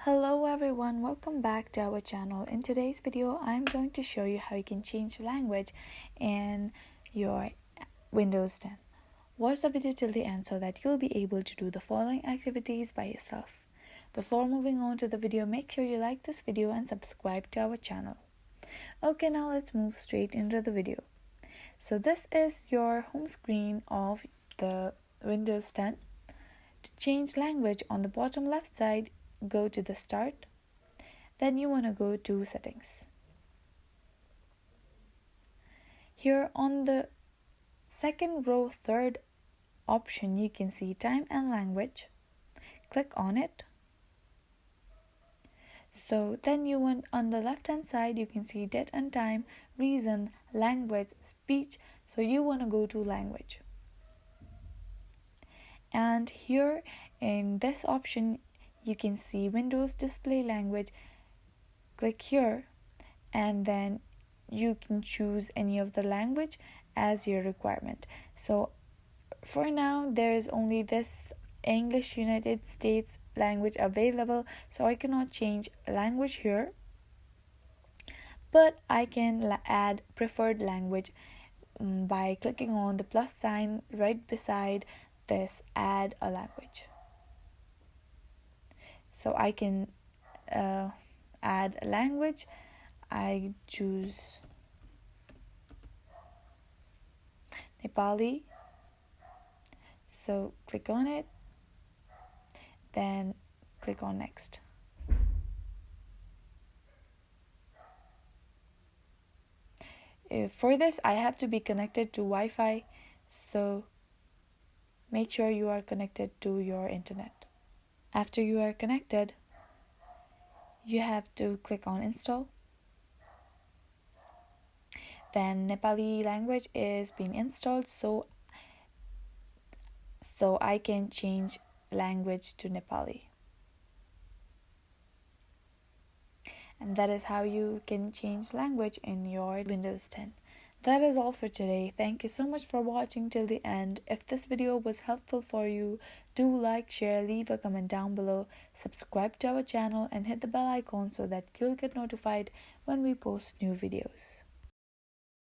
Hello everyone, welcome back to our channel. In today's video, I'm going to show you how you can change language in your Windows 10. Watch the video till the end so that you'll be able to do the following activities by yourself. Before moving on to the video, make sure you like this video and subscribe to our channel. Okay, now let's move straight into the video. So this is your home screen of the Windows 10. To change language, on the bottom left side, go to the Start. Then you want to go to Settings. Here on the second row, third option, you can see Time and Language. Click on it. So then you want, on the left hand side, you can see Date and Time, Reason, Language, Speech. So you want to go to Language. And here in this option, you can see Windows Display Language. Click here and then you can choose any of the language as your requirement. So for now, there is only this English United States language available, so I cannot change language here, but I can add preferred language by clicking on the plus sign right beside this Add a Language. So I can add a language. I choose Nepali. So click on it, then click on Next. For this, I have to be connected to Wi-Fi, so make sure you are connected to your internet. After you are connected, you have to click on Install. Then Nepali language is being installed, so I can change language to Nepali. And that is how you can change language in your Windows 10. That is all for today. Thank you so much for watching till the end. If this video was helpful for you, do like, share, leave a comment down below, subscribe to our channel and hit the bell icon so that you'll get notified when we post new videos.